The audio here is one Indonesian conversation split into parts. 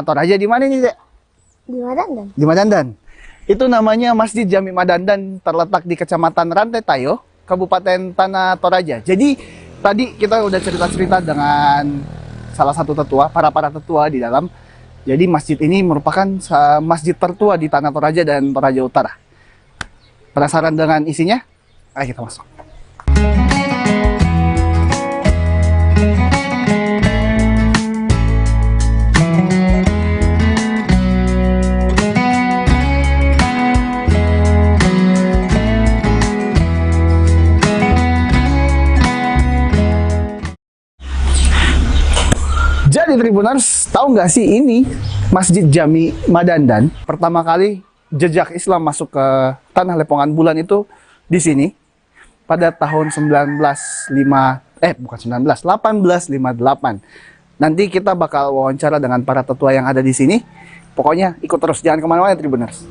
Toraja di mana nih, Dek? Di Madandan. Di Madandan. Itu namanya Masjid Jami Madandan, terletak di Kecamatan Rantai Tayo, Kabupaten Tanah Toraja. Jadi tadi kita udah cerita-cerita dengan salah satu tetua, para tetua di dalam. Jadi masjid ini merupakan masjid tertua di Tanah Toraja dan Toraja Utara. Penasaran dengan isinya? Ayo kita masuk. Jadi Tribuners, tahu nggak sih ini Masjid Jami Madandan pertama kali jejak Islam masuk ke tanah Lepongan Bulan itu di sini pada tahun 1858. Nanti kita bakal wawancara dengan para tetua yang ada di sini. Pokoknya ikut terus, jangan kemana-mana Tribuners.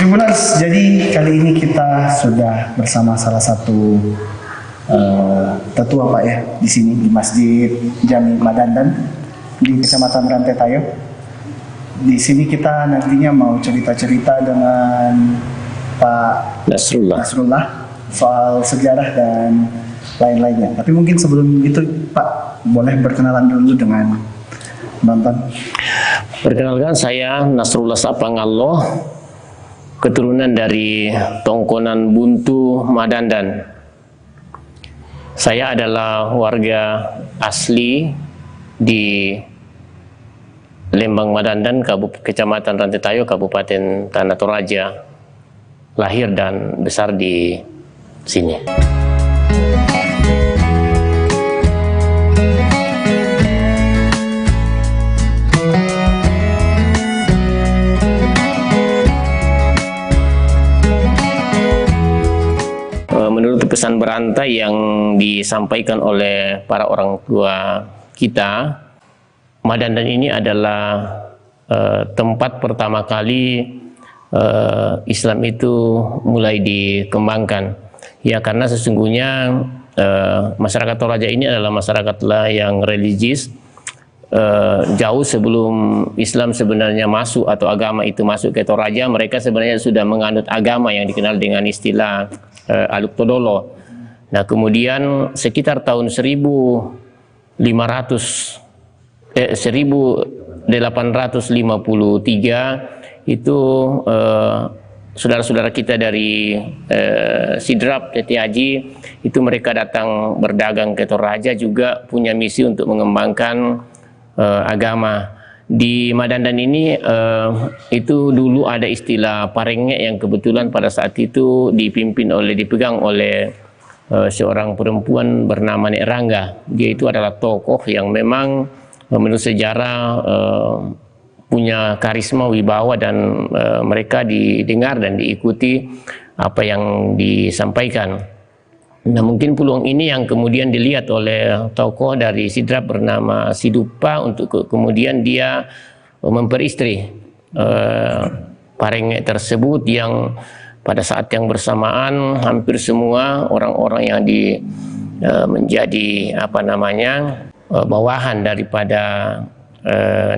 Tribuners, jadi kali ini kita sudah bersama salah satu tetua Pak ya di sini di Masjid Jami Madandan di Kecamatan Rantai Tayo. Di sini kita nantinya mau cerita-cerita dengan Pak Nasrullah soal sejarah dan lain-lainnya. Tapi mungkin sebelum itu Pak boleh berkenalan dulu dengan penonton. Perkenalkan, saya Nasrullah Sapangalloh, keturunan dari Tongkonan Buntu Madandan. Saya adalah warga asli di Lembang Madandan, Kecamatan Rantai Tayo, Kabupaten Tanah Toraja. Lahir dan besar di sini. Menurut pesan berantai yang disampaikan oleh para orang tua kita, Madandan ini adalah tempat pertama kali Islam itu mulai dikembangkan. Ya, karena sesungguhnya masyarakat Toraja ini adalah masyarakat yang religius. Jauh sebelum Islam sebenarnya masuk atau agama itu masuk ke Toraja, mereka sebenarnya sudah menganut agama yang dikenal dengan istilah Aluk Todolo. Nah, kemudian sekitar tahun 1853 itu saudara-saudara kita dari Sidrap, Teti Haji, itu mereka datang berdagang ke Toraja, juga punya misi untuk mengembangkan agama. Di Madandan ini itu dulu ada istilah Parengek yang kebetulan pada saat itu dipegang oleh seorang perempuan bernama Nek Rangga. Dia itu adalah tokoh yang memang menurut sejarah punya karisma wibawa, dan mereka didengar dan diikuti apa yang disampaikan. Nah, mungkin peluang ini yang kemudian dilihat oleh tokoh dari Sidrap bernama Sidupa untuk kemudian dia memperistri Parengek tersebut, yang pada saat yang bersamaan hampir semua orang-orang yang menjadi bawahan daripada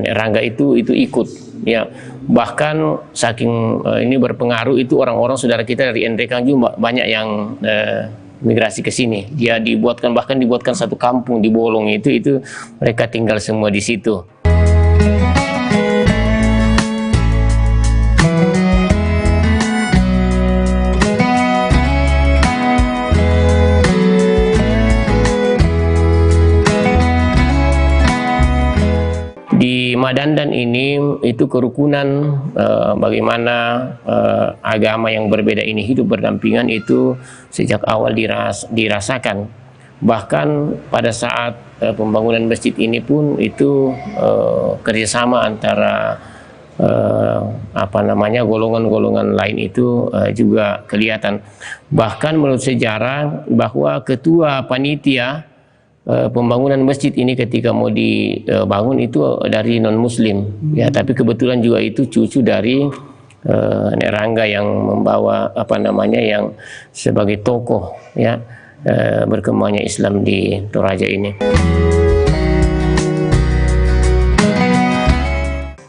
Nek Rangga itu ikut, ya. Bahkan saking ini berpengaruh, itu orang-orang saudara kita dari Endrekang juga banyak yang migrasi ke sini. Dia bahkan dibuatkan satu kampung di Bolong, itu mereka tinggal semua di situ. Di Madandan ini itu kerukunan bagaimana agama yang berbeda ini hidup berdampingan itu sejak awal dirasakan. Bahkan pada saat pembangunan masjid ini pun itu kerjasama antara golongan-golongan lain itu juga kelihatan. Bahkan menurut sejarah bahwa ketua panitia pembangunan masjid ini ketika mau dibangun itu dari non muslim ya, tapi kebetulan juga itu cucu dari Nek Rangga yang membawa apa namanya yang sebagai tokoh ya berkembangnya Islam di Toraja ini.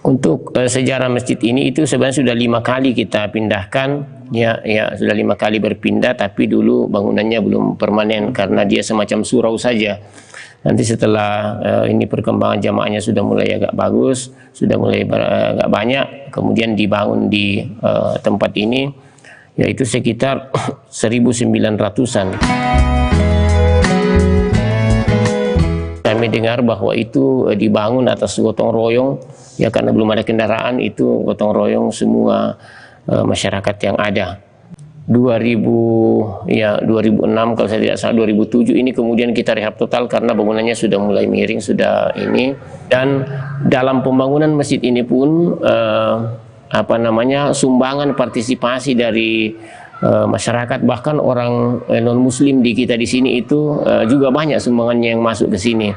Untuk sejarah masjid ini itu sebenarnya sudah 5 kali kita pindahkan ya, sudah 5 kali berpindah, tapi dulu bangunannya belum permanen karena dia semacam surau saja. Nanti setelah ini perkembangan jamaahnya sudah mulai agak bagus, sudah mulai agak banyak, kemudian dibangun di tempat ini, yaitu sekitar 1900-an. Kami dengar bahwa itu dibangun atas gotong royong, ya karena belum ada kendaraan, itu gotong royong semua masyarakat yang ada. 2006 kalau saya tidak salah, 2007 ini kemudian kita rehab total karena bangunannya sudah mulai miring, sudah ini. Dan dalam pembangunan masjid ini pun apa namanya sumbangan partisipasi dari masyarakat, bahkan orang non muslim di kita di sini itu juga banyak sumbangannya yang masuk ke sini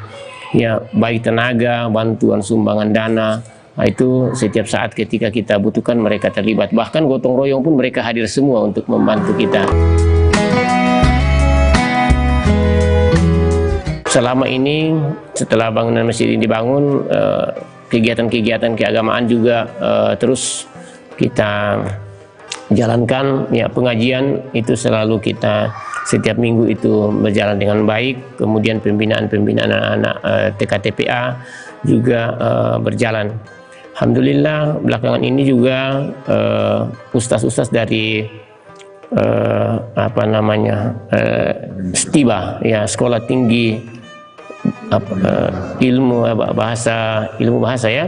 ya, baik tenaga, bantuan, sumbangan dana. Nah, itu setiap saat ketika kita butuhkan mereka terlibat, bahkan gotong royong pun mereka hadir semua untuk membantu kita. Selama ini setelah bangunan masjid ini dibangun, kegiatan-kegiatan keagamaan juga terus kita jalankan ya. Pengajian itu selalu kita setiap minggu itu berjalan dengan baik, kemudian pembinaan anak-anak TKTPA juga berjalan. Alhamdulillah belakangan ini juga ustaz-ustaz dari apa namanya STIBA ya, Sekolah Tinggi ilmu bahasa ya,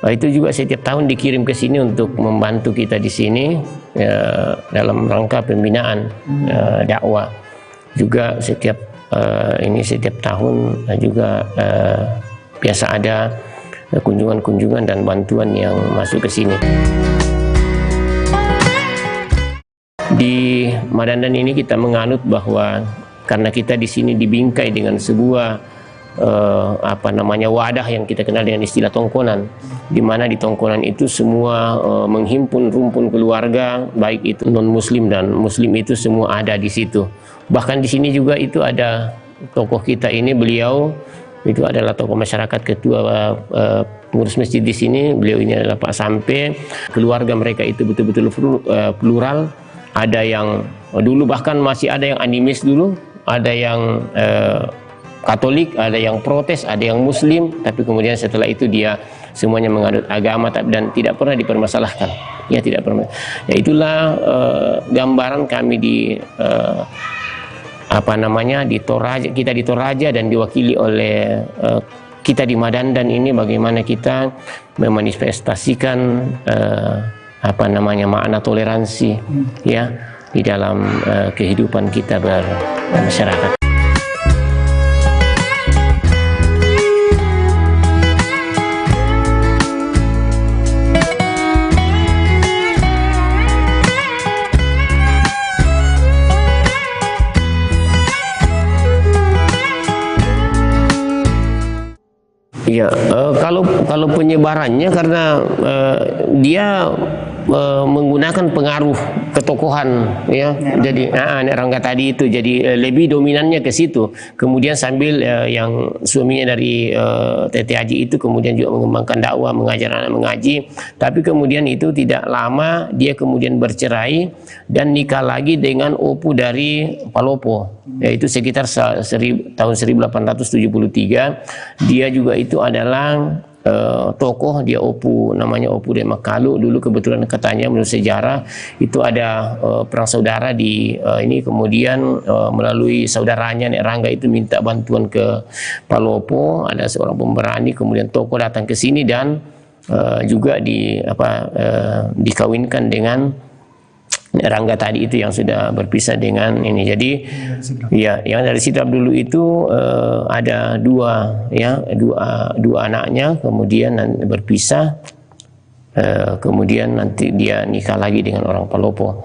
itu juga setiap tahun dikirim ke sini untuk membantu kita di sini ya, dalam rangka pembinaan dakwah. Juga setiap tahun juga biasa ada kunjungan-kunjungan dan bantuan yang masuk ke sini. Di Madandan ini kita menganut bahwa karena kita di sini dibingkai dengan sebuah apa namanya wadah yang kita kenal dengan istilah tongkonan, di mana di tongkonan itu semua menghimpun rumpun keluarga, baik itu non muslim dan muslim, itu semua ada di situ. Bahkan di sini juga itu ada tokoh kita ini, beliau itu adalah tokoh masyarakat, ketua pengurus masjid di sini. Beliau ini adalah Pak Sampe. Keluarga mereka itu betul-betul plural. Ada yang dulu bahkan masih ada yang animis dulu, ada yang Katolik, ada yang protes, ada yang Muslim. Tapi kemudian setelah itu dia semuanya menganut agama dan tidak pernah dipermasalahkan. Ya tidak pernah. Ya itulah gambaran kami di apa namanya di Toraja, kita di Toraja dan diwakili oleh kita di Madandan ini, bagaimana kita memanifestasikan apa namanya makna toleransi ya di dalam kehidupan kita bermasyarakat. Ya, kalau penyebarannya karena dia menggunakan pengaruh ketokohan ya. Jadi Nek Rangga tadi itu jadi lebih dominannya ke situ. Kemudian sambil yang suaminya dari Tete Haji itu kemudian juga mengembangkan dakwah, mengajar anak mengaji. Tapi kemudian itu tidak lama dia kemudian bercerai dan nikah lagi dengan opu dari Palopo. Yaitu sekitar tahun 1873. Dia juga itu adalah tokoh, dia opu, namanya Opu Demakalu. Dulu kebetulan katanya menurut sejarah itu ada perang saudara di ini, kemudian melalui saudaranya Nek Rangga itu minta bantuan ke Palopo, ada seorang pemberani, kemudian tokoh datang ke sini dan juga dikawinkan dengan Nek Rangga tadi itu yang sudah berpisah dengan ini. Jadi ya yang dari Sidrap dulu itu ada dua anaknya, kemudian berpisah. kemudian nanti dia nikah lagi dengan orang Palopo.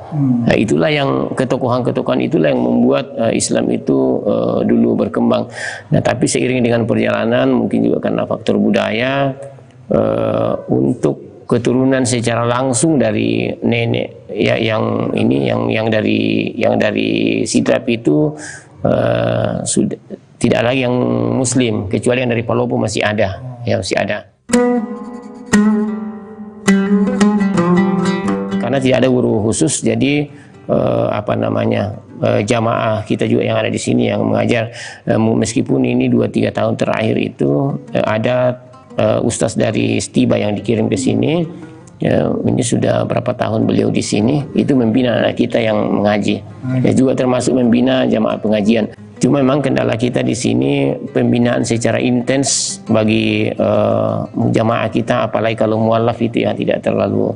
Nah, itulah yang ketokohan-ketokohan itulah yang membuat Islam itu dulu berkembang. Nah, tapi seiring dengan perjalanan, mungkin juga karena faktor budaya, untuk keturunan secara langsung dari nenek ya, yang dari Sidrap itu sudah tidak lagi yang Muslim, kecuali yang dari Palopo masih ada, ya masih ada. Karena tidak ada guru khusus, jadi jamaah kita juga yang ada di sini yang mengajar, meskipun ini 2-3 tahun terakhir itu ada ustaz dari Stiba yang dikirim ke sini. Ini sudah berapa tahun beliau di sini, itu membina anak kita yang mengaji, juga termasuk membina jamaah pengajian. Cuma memang kendala kita di sini pembinaan secara intens bagi jamaah kita, apalagi kalau mualaf itu yang tidak terlalu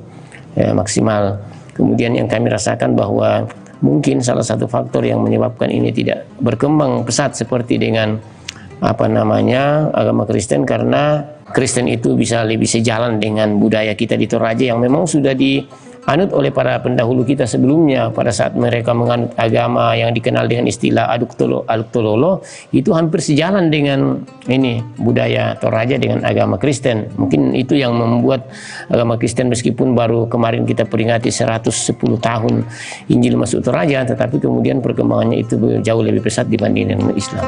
maksimal. Kemudian yang kami rasakan bahwa mungkin salah satu faktor yang menyebabkan ini tidak berkembang pesat seperti dengan agama Kristen, karena Kristen itu bisa lebih sejalan dengan budaya kita di Toraja yang memang sudah dianut oleh para pendahulu kita sebelumnya. Pada saat mereka menganut agama yang dikenal dengan istilah aduk tololo, itu hampir sejalan dengan ini budaya Toraja dengan agama Kristen. Mungkin itu yang membuat agama Kristen, meskipun baru kemarin kita peringati 110 tahun Injil masuk Toraja, tetapi kemudian perkembangannya itu jauh lebih pesat dibanding dengan Islam.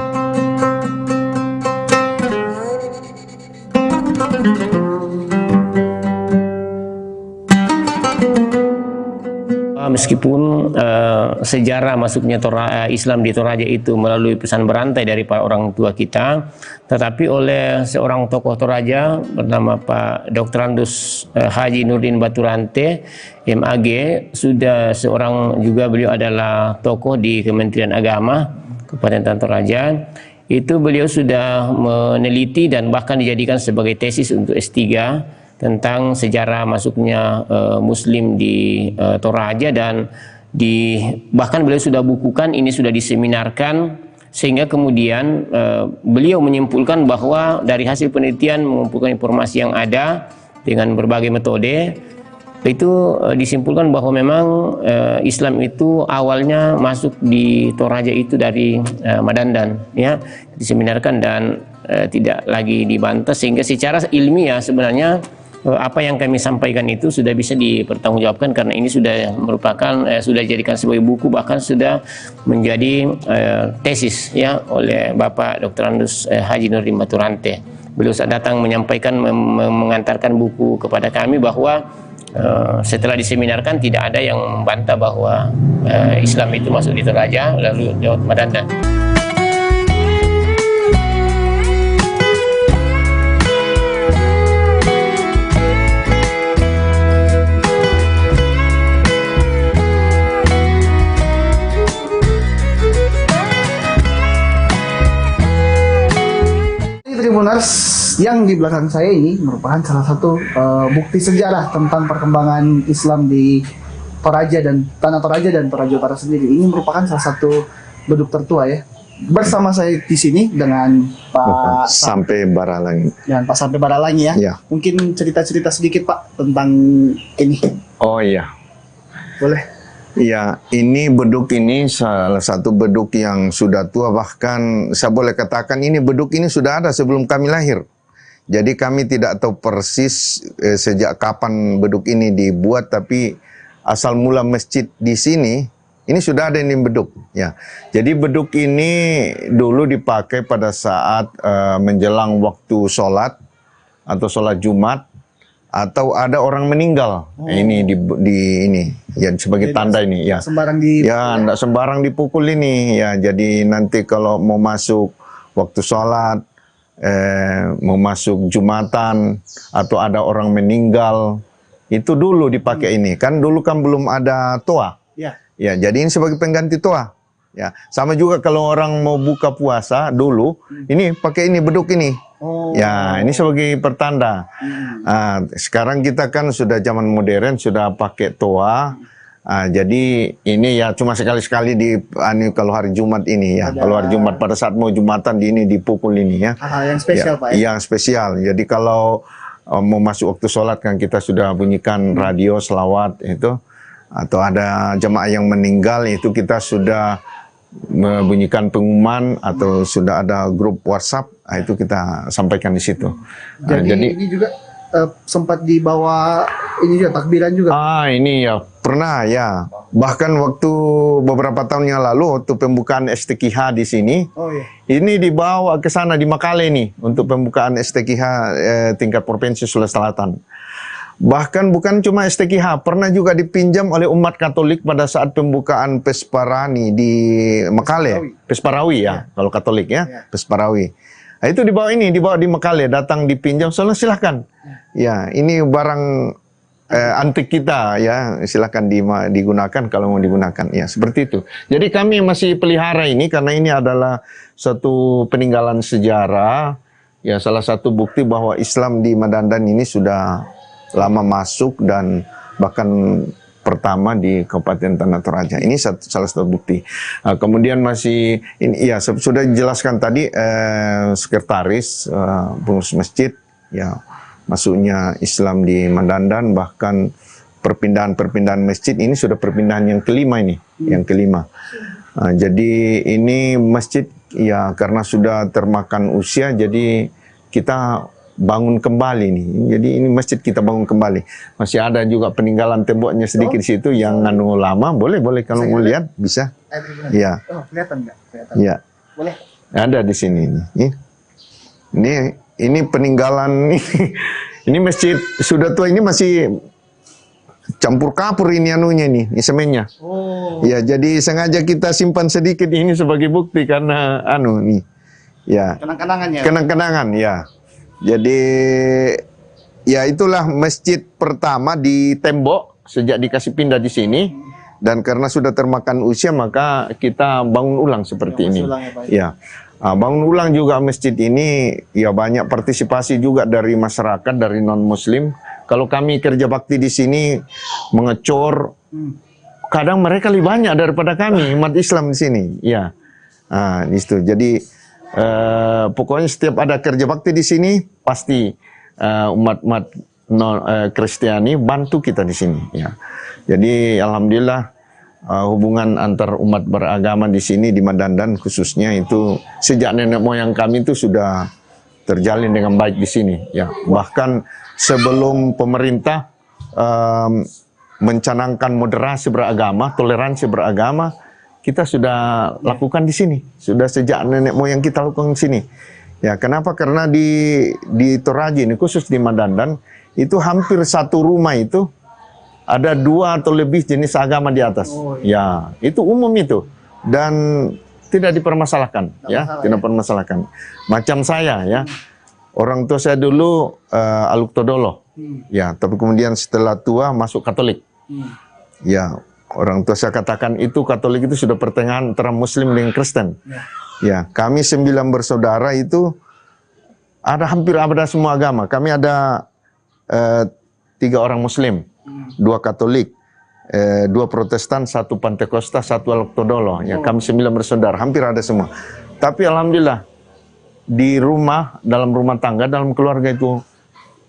Meskipun sejarah masuknya Islam di Toraja itu melalui pesan berantai dari para orang tua kita, tetapi oleh seorang tokoh Toraja bernama Pak Dr. Andus Haji Nurdin Baturante, MAG, sudah seorang juga beliau adalah tokoh di Kementerian Agama Kabupaten Toraja. Itu beliau sudah meneliti dan bahkan dijadikan sebagai tesis untuk S3 tentang sejarah masuknya Muslim di Toraja, dan bahkan beliau sudah bukukan, ini sudah diseminarkan, sehingga kemudian beliau menyimpulkan bahwa dari hasil penelitian mengumpulkan informasi yang ada dengan berbagai metode, itu disimpulkan bahwa memang Islam itu awalnya masuk di Toraja itu dari Madandan, ya, diseminarkan dan tidak lagi dibantah, sehingga secara ilmiah sebenarnya apa yang kami sampaikan itu sudah bisa dipertanggungjawabkan, karena ini sudah merupakan sudah dijadikan sebagai buku, bahkan sudah menjadi tesis ya oleh Bapak Dr. Andus Haji Nurdin Baturante. Beliau saat datang menyampaikan, mengantarkan buku kepada kami bahwa setelah diseminarkan tidak ada yang membantah bahwa Islam itu masuk di Toraja lalu lewat Madandan. Tribuners, yang di belakang saya ini merupakan salah satu bukti sejarah tentang perkembangan Islam di Toraja dan Tanah Toraja dan Toraja Utara sendiri. Ini merupakan salah satu beduk tertua ya. Bersama saya di sini dengan Pak Sampai Baralangi. Dan Pak Sampai Baralangi ya. Ya. Mungkin cerita-cerita sedikit Pak tentang ini. Oh iya. Boleh. Ya, ini beduk ini salah satu beduk yang sudah tua, bahkan saya boleh katakan ini beduk ini sudah ada sebelum kami lahir. Jadi kami tidak tahu persis sejak kapan beduk ini dibuat, tapi asal mula masjid di sini ini sudah ada ini beduk. Ya, jadi beduk ini dulu dipakai pada saat menjelang waktu sholat atau sholat Jumat, atau ada orang meninggal. Ini ini ya sebagai tanda ini ya. Sembarang enggak sembarang dipukul ini ya. Jadi nanti kalau mau masuk waktu sholat, mau masuk Jumatan, atau ada orang meninggal, itu dulu dipakai ini. Kan dulu kan belum ada toa. Ya. Ya, jadi ini sebagai pengganti toa. Ya, sama juga kalau orang mau buka puasa dulu, ini pakai ini beduk ini. Ya, ini sebagai pertanda. Sekarang kita kan sudah zaman modern, sudah pakai toa. Jadi ini ya cuma sekali-sekali kalau hari Jumat ini ya. Kalau hari Jumat pada saat mau Jumatan ini dipukul ini ya. Yang spesial ya, Pak ya? Yang spesial. Jadi kalau mau masuk waktu sholat kan kita sudah bunyikan radio selawat itu, atau ada jemaah yang meninggal itu kita sudah membunyikan pengumuman, atau sudah ada grup WhatsApp, itu kita sampaikan di situ. Jadi ini juga sempat dibawa ini juga takbiran juga. Ini ya pernah ya. Bahkan waktu beberapa tahun yang lalu waktu pembukaan STQH di sini, ini dibawa ke sana di Makale nih untuk pembukaan STQH tingkat provinsi Sulawesi Selatan. Bahkan bukan cuma STQH, pernah juga dipinjam oleh umat Katolik pada saat pembukaan Pesparani di Makale. Pesparawi ya, kalau Katolik ya, Pesparawi. Nah, itu dibawa di Makale, datang dipinjam, soalnya silahkan. Ya, ini barang antik kita ya, silahkan digunakan kalau mau digunakan. Ya, seperti itu. Jadi kami masih pelihara ini karena ini adalah satu peninggalan sejarah. Ya, salah satu bukti bahwa Islam di Madandan ini sudah lama masuk dan bahkan pertama di Kabupaten Tanah Toraja. Ini salah satu bukti. Kemudian masih ini ya sudah dijelaskan tadi sekretaris pengurus masjid ya, masuknya Islam di Madandan, bahkan perpindahan masjid ini sudah perpindahan yang kelima ini, yang kelima. Jadi ini masjid ya karena sudah termakan usia, jadi kita bangun kembali nih. Jadi ini masjid kita bangun kembali. Masih ada juga peninggalan temboknya sedikit di situ yang lama. Boleh kalau mau lihat bisa. Iya. Oh, kelihatan nggak? Iya. Boleh. Ada di sini nih. Ini peninggalan nih. Ini masjid sudah tua, ini masih campur kapur ini anunya nih, semennya. Ya, jadi sengaja kita simpan sedikit ini sebagai bukti karena nih. Ya. Kenang-kenangan ya. Kenang-kenangan ya. Jadi ya itulah masjid pertama di tembok sejak dikasih pindah di sini, dan karena sudah termakan usia maka kita bangun ulang seperti ini. Ya, bangun ulang juga masjid ini ya banyak partisipasi juga dari masyarakat, dari non Muslim. Kalau kami kerja bakti di sini mengecor, kadang mereka lebih banyak daripada kami umat Islam di sini. Ya, di situ. Jadi pokoknya setiap ada kerja bakti di sini pasti umat Kristiani bantu kita di sini ya. Jadi alhamdulillah hubungan antar umat beragama di sini di Madandan khususnya itu sejak nenek moyang kami itu sudah terjalin dengan baik di sini ya. Bahkan sebelum pemerintah mencanangkan moderasi beragama, toleransi beragama, kita sudah lakukan di sini. Sudah sejak nenek moyang kita lakukan di sini. Ya, kenapa? Karena di Toraja ini, khusus di Madandan, itu hampir satu rumah itu ada 2 atau lebih jenis agama di atas. Ya, itu umum itu. Dan tidak dipermasalahkan. Tidak dipermasalahkan. Macam saya ya. Orang tua saya dulu Aluk Todolo. Ya, tapi kemudian setelah tua masuk Katolik. Ya, orang tua saya katakan itu Katolik itu sudah pertengahan antara Muslim dengan Kristen. Ya, kami 9 bersaudara itu hampir ada semua agama. Kami ada 3 orang Muslim, 2 Katolik, 2 Protestan, 1 Pantekosta, 1 Aluk Todolo. Ya, kami 9 bersaudara, hampir ada semua. Tapi alhamdulillah di rumah, dalam rumah tangga, dalam keluarga itu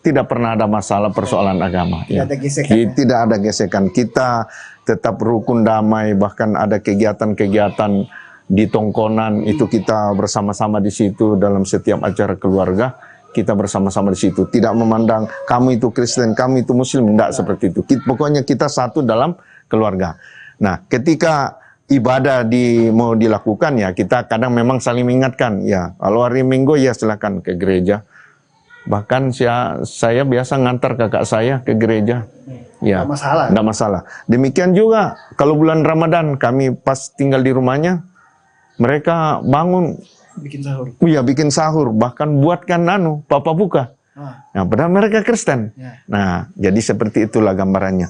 tidak pernah ada masalah persoalan agama. Ya. Tidak ada gesekan. Kita tetap rukun damai, bahkan ada kegiatan-kegiatan di tongkonan itu kita bersama-sama di situ dalam setiap acara keluarga kita bersama-sama di situ. Tidak memandang kamu itu Kristen, kamu itu Muslim, tidak seperti itu. Pokoknya kita satu dalam keluarga. Nah, ketika ibadah mau dilakukan ya kita kadang memang saling mengingatkan ya. Kalau hari Minggu ya silakan ke gereja. Bahkan saya biasa ngantar kakak saya ke gereja. Ya, nggak masalah. Demikian juga kalau bulan Ramadan kami pas tinggal di rumahnya, mereka bangun bikin sahur. Iya, bikin sahur, bahkan buatkan papa buka. Nah, padahal mereka Kristen. Nah, jadi seperti itulah gambarannya.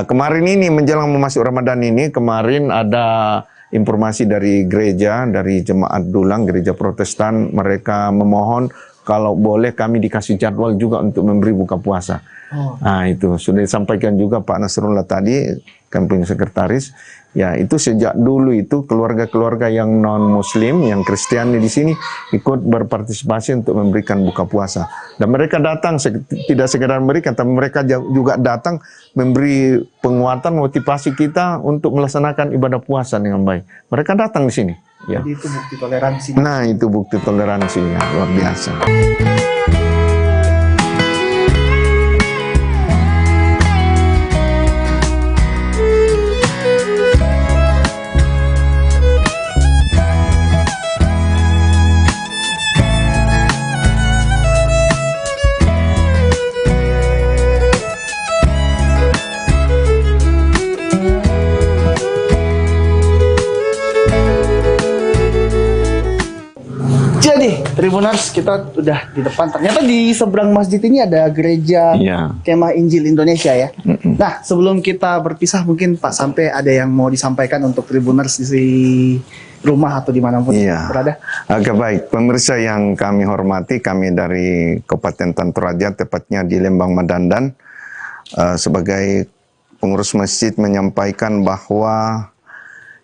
Kemarin ini menjelang masuk Ramadan ini, kemarin ada informasi dari gereja, dari jemaat Dulang, gereja Protestan, mereka memohon kalau boleh kami dikasih jadwal juga untuk memberi buka puasa. Nah itu sudah disampaikan juga Pak Nasrullah tadi, kami punya sekretaris. Ya itu sejak dulu itu keluarga-keluarga yang non-muslim, yang Kristiani di sini ikut berpartisipasi untuk memberikan buka puasa. Dan mereka datang, tidak sekedar memberikan, tapi mereka juga datang memberi penguatan, motivasi kita untuk melaksanakan ibadah puasa dengan baik. Mereka datang di sini. Ya. Jadi itu bukti toleransi. Nah itu bukti toleransi ya, luar biasa. Jadi Tribuners, kita udah di depan. Ternyata di seberang masjid ini ada gereja Iya. Kemah Injil Indonesia ya. Nah, sebelum kita berpisah mungkin Pak sampai ada yang mau disampaikan untuk Tribuners di rumah atau dimanapun Iya. berada. Oke baik, pemirsa yang kami hormati, kami dari Kabupaten Tanah Toraja, tepatnya di Lembang Madandan, sebagai pengurus masjid menyampaikan bahwa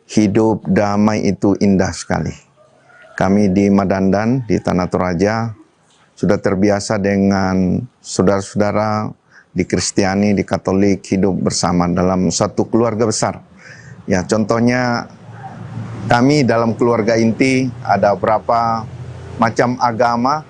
hidup damai itu indah sekali. Kami di Madandan, di Tanah Toraja, sudah terbiasa dengan saudara-saudara di Kristiani, di Katolik, hidup bersama dalam satu keluarga besar. Ya, contohnya kami dalam keluarga inti ada berapa macam agama,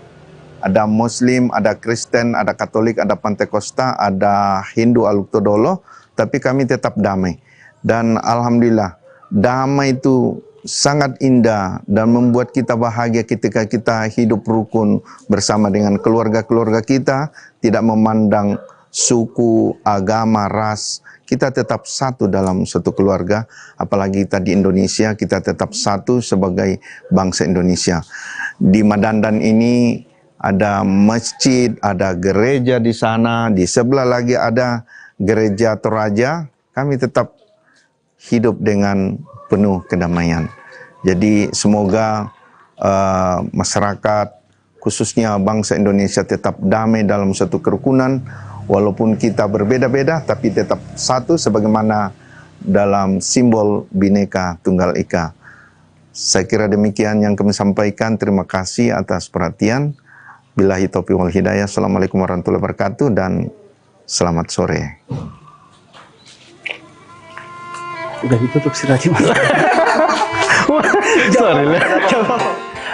ada Muslim, ada Kristen, ada Katolik, ada Pantekosta, ada Hindu, Aluk-Todolo, tapi kami tetap damai. Dan Alhamdulillah, damai itu sangat indah dan membuat kita bahagia ketika kita hidup rukun bersama dengan keluarga-keluarga kita, tidak memandang suku, agama, ras. Kita tetap satu dalam satu keluarga, apalagi kita di Indonesia, kita tetap satu sebagai bangsa Indonesia. Di Madandan ini ada masjid, ada gereja di sana, di sebelah lagi ada gereja Toraja. Kami tetap hidup dengan penuh kedamaian. Jadi semoga masyarakat, khususnya bangsa Indonesia tetap damai dalam satu kerukunan, walaupun kita berbeda-beda, tapi tetap satu sebagaimana dalam simbol Bhinneka Tunggal Ika. Saya kira demikian yang kami sampaikan. Terima kasih atas perhatian. Billahi taufiq wal hidayah. Assalamualaikum warahmatullahi wabarakatuh dan selamat sore. Udah ditutup sih tadi Mas. Sorry.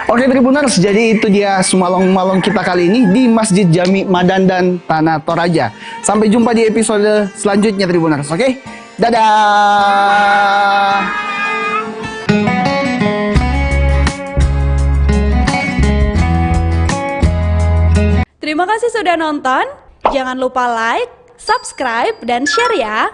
Oke Tribuners, jadi itu dia sumalong-malong kita kali ini di Masjid Jami Madandan Tanah Toraja. Sampai jumpa di episode selanjutnya Tribuners, oke? Dadah! Terima kasih sudah nonton. Jangan lupa like, subscribe, dan share ya.